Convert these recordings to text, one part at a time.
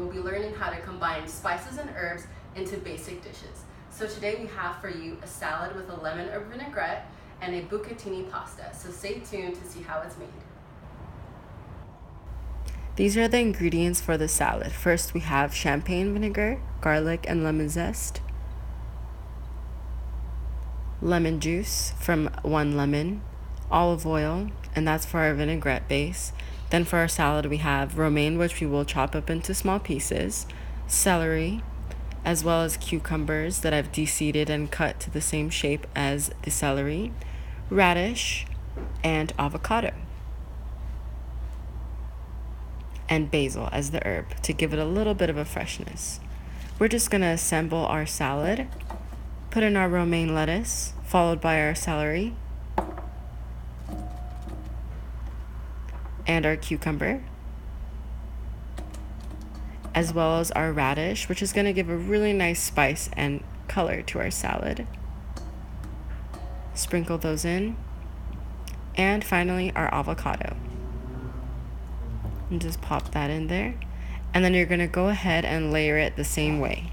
we'll be learning how to combine spices and herbs into basic dishes. So today we have for you a salad with a lemon herb vinaigrette and a bucatini pasta. So stay tuned to see how it's made. These are the ingredients for the salad. First, we have champagne vinegar, garlic and lemon zest, lemon juice from 1 lemon, olive oil, and that's for our vinaigrette base. Then for our salad, we have romaine, which we will chop up into small pieces, celery, as well as cucumbers that I've de-seeded and cut to the same shape as the celery, radish, and avocado, and basil as the herb to give it a little bit of a freshness. We're just going to assemble our salad, put in our romaine lettuce, followed by our celery and our cucumber, as well as our radish, which is going to give a really nice spice and color to our salad. Sprinkle those in. And finally, our avocado. And just pop that in there. And then you're going to go ahead and layer it the same way.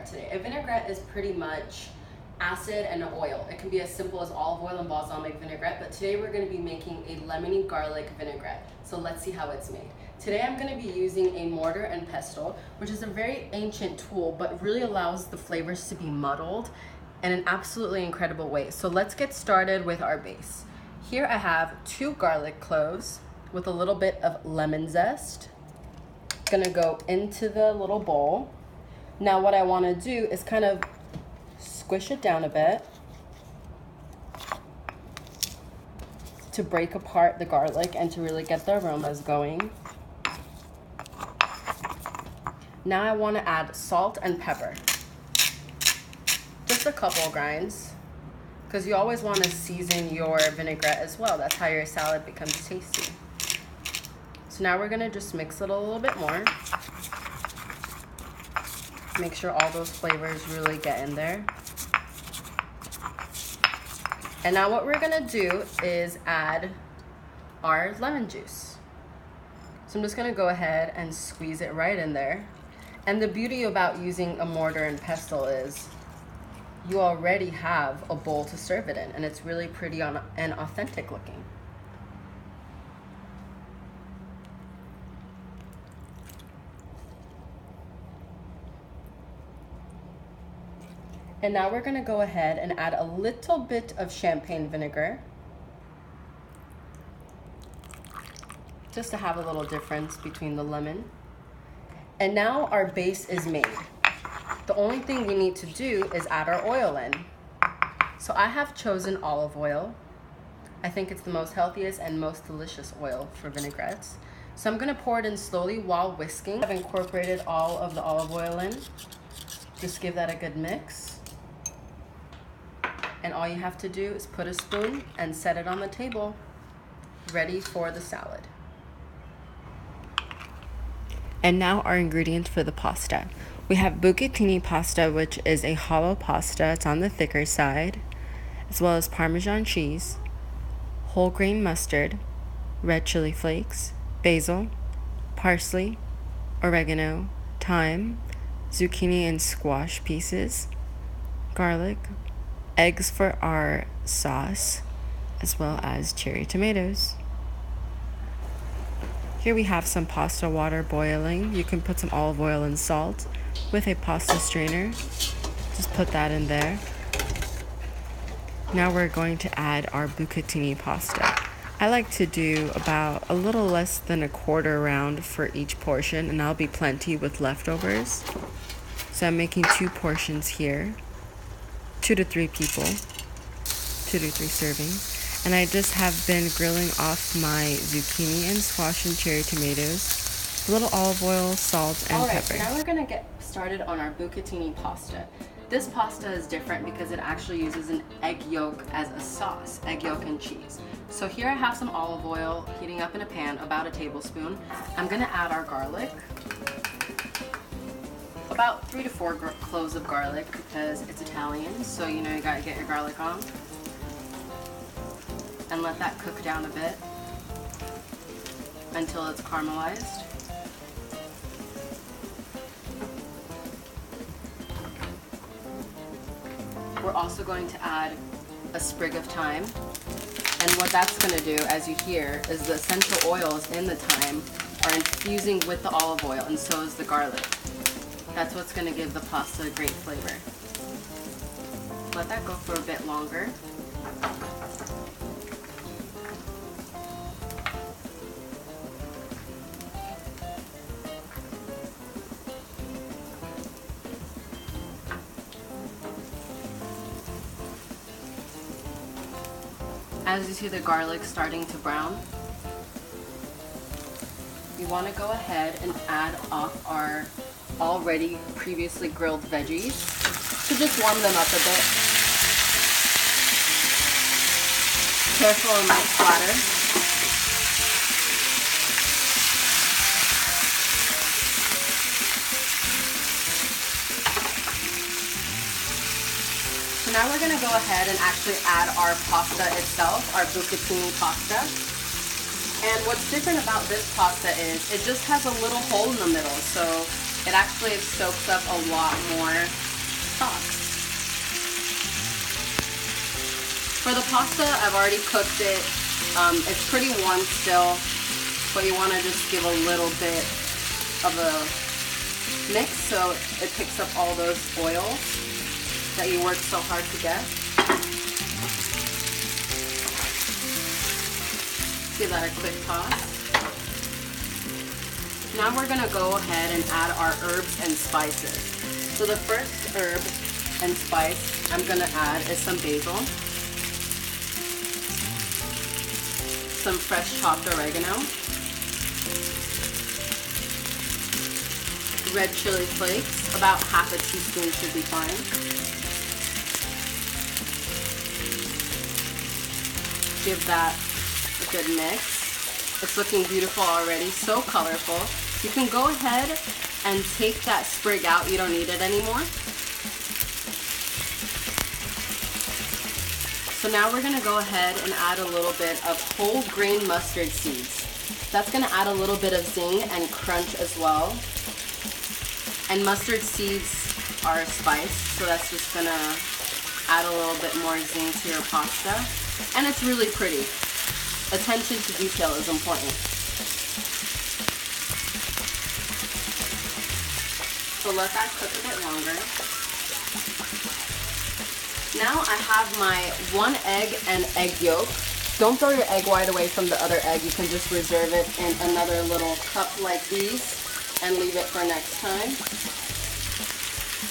Today. A vinaigrette is pretty much acid and oil. It can be as simple as olive oil and balsamic vinaigrette, but today we're going to be making a lemony garlic vinaigrette. So let's see how it's made. Today I'm going to be using a mortar and pestle, which is a very ancient tool, but really allows the flavors to be muddled in an absolutely incredible way. So let's get started with our base. Here I have 2 garlic cloves with a little bit of lemon zest. Gonna go into the little bowl. Now what I want to do is kind of squish it down a bit to break apart the garlic and to really get the aromas going. Now I want to add salt and pepper. Just a couple grinds, because you always want to season your vinaigrette as well. That's how your salad becomes tasty. So now we're going to just mix it a little bit more. Make sure all those flavors really get in there. And now what we're gonna do is add our lemon juice. So I'm just gonna go ahead and squeeze it right in there. And the beauty about using a mortar and pestle is you already have a bowl to serve it in, and it's really pretty and authentic looking. And now we're going to go ahead and add a little bit of champagne vinegar, just to have a little difference between the lemon. And now our base is made. The only thing we need to do is add our oil in. So I have chosen olive oil. I think it's the most healthiest and most delicious oil for vinaigrettes. So I'm going to pour it in slowly while whisking. I've incorporated all of the olive oil in. Just give that a good mix. And all you have to do is put a spoon and set it on the table, ready for the salad. And now our ingredients for the pasta. We have bucatini pasta, which is a hollow pasta. It's on the thicker side, as well as Parmesan cheese, whole grain mustard, red chili flakes, basil, parsley, oregano, thyme, zucchini and squash pieces, garlic, eggs for our sauce, as well as cherry tomatoes. Here we have some pasta water boiling. You can put some olive oil and salt with a pasta strainer. Just put that in there. Now we're going to add our bucatini pasta. I like to do about a little less than a quarter round for each portion, and that'll be plenty with leftovers. So I'm making 2 portions here. 2 to 3 people, 2 to 3 servings. And I just have been grilling off my zucchini and squash and cherry tomatoes a little olive oil, salt, and Alright, so pepper. now we're gonna get started on our bucatini pasta. This pasta is different because it actually uses an egg yolk as a sauce, egg yolk and cheese. So here I have some olive oil heating up in a pan, about a tablespoon. I'm gonna add our garlic. About 3 to 4 cloves of garlic because it's Italian, so you know you gotta get your garlic on. And let that cook down a bit until it's caramelized. We're also going to add a sprig of thyme. And what that's going to do, as you hear, is the essential oils in the thyme are infusing with the olive oil, and so is the garlic. That's what's going to give the pasta a great flavor. Let that go for a bit longer. As you see the garlic starting to brown, you want to go ahead and add off our already previously grilled veggies to just warm them up a bit. Careful it might splatter. So now we're going to go ahead and actually add our pasta itself, our bucatini pasta. And what's different about this pasta is it just has a little hole in the middle, so it actually soaks up a lot more sauce. For the pasta, I've already cooked it. It's pretty warm still, but you want to just give a little bit of a mix so it picks up all those oils that you worked so hard to get. Give that a quick toss. Now we're gonna go ahead and add our herbs and spices. So the first herb and spice I'm gonna add is some basil, some fresh chopped oregano, red chili flakes, about half a teaspoon should be fine. Give that a good mix. It's looking beautiful already, so colorful. You can go ahead and take that sprig out, you don't need it anymore. So now we're gonna go ahead and add a little bit of whole grain mustard seeds. That's gonna add a little bit of zing and crunch as well. And mustard seeds are a spice, so that's just gonna add a little bit more zing to your pasta. And it's really pretty. Attention to detail is important. So let that cook a bit longer. Now I have my 1 egg and egg yolk. Don't throw your egg white away from the other egg. You can just reserve it in another little cup like these and leave it for next time.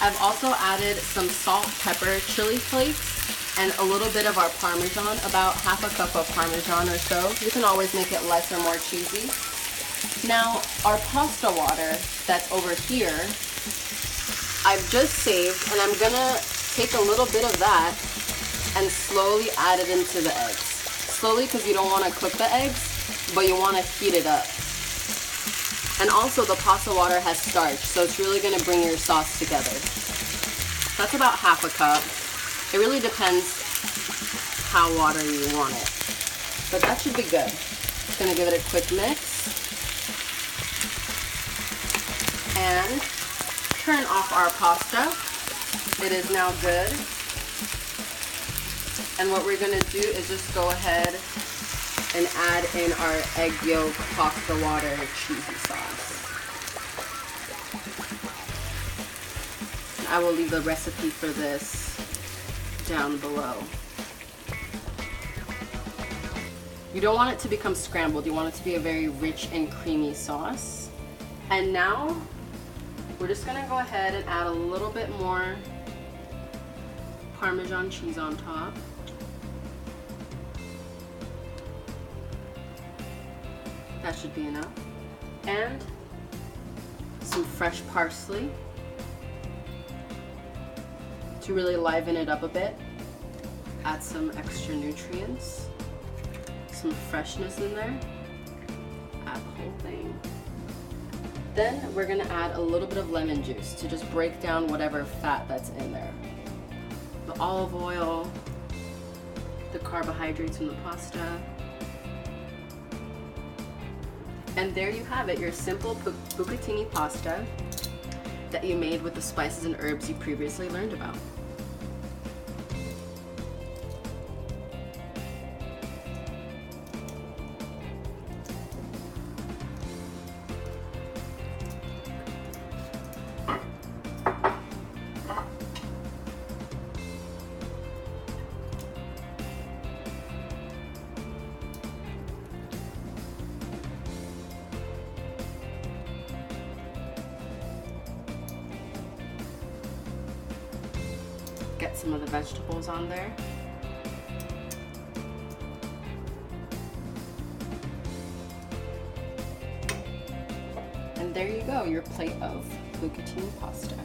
I've also added some salt, pepper, chili flakes, and a little bit of our Parmesan, about half a cup of Parmesan or so. You can always make it less or more cheesy. Now, our pasta water that's over here, I've just saved, and I'm gonna take a little bit of that and slowly add it into the eggs. Slowly, because you don't want to cook the eggs, but you want to heat it up. And also the pasta water has starch, so it's really gonna bring your sauce together. That's about half a cup. It really depends how watery you want it, but that should be good. Just gonna give it a quick mix and turn off our pasta. It is now good. And what we're gonna do is just go ahead and add in our egg yolk, pasta water, cheesy sauce. I will leave the recipe for this down below. You don't want it to become scrambled. You want it to be a very rich and creamy sauce. And now we're just gonna go ahead and add a little bit more Parmesan cheese on top. That should be enough. And some fresh parsley to really liven it up a bit. Add some extra nutrients, some freshness in there. Add the whole thing. Then we're gonna add a little bit of lemon juice to just break down whatever fat that's in there. The olive oil, the carbohydrates from the pasta. And there you have it, your simple bucatini pasta that you made with the spices and herbs you previously learned about. Get some of the vegetables on there. And there you go, your plate of bucatini pasta.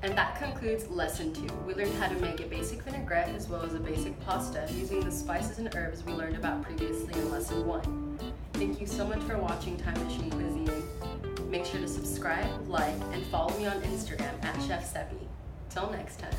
And that concludes lesson 2. We learned how to make a basic vinaigrette as well as a basic pasta using the spices and herbs we learned about previously in lesson 1. Thank you so much for watching Time Machine Cuisine. Make sure to subscribe, like, and follow me on Instagram at Chef Seppi. Till next time.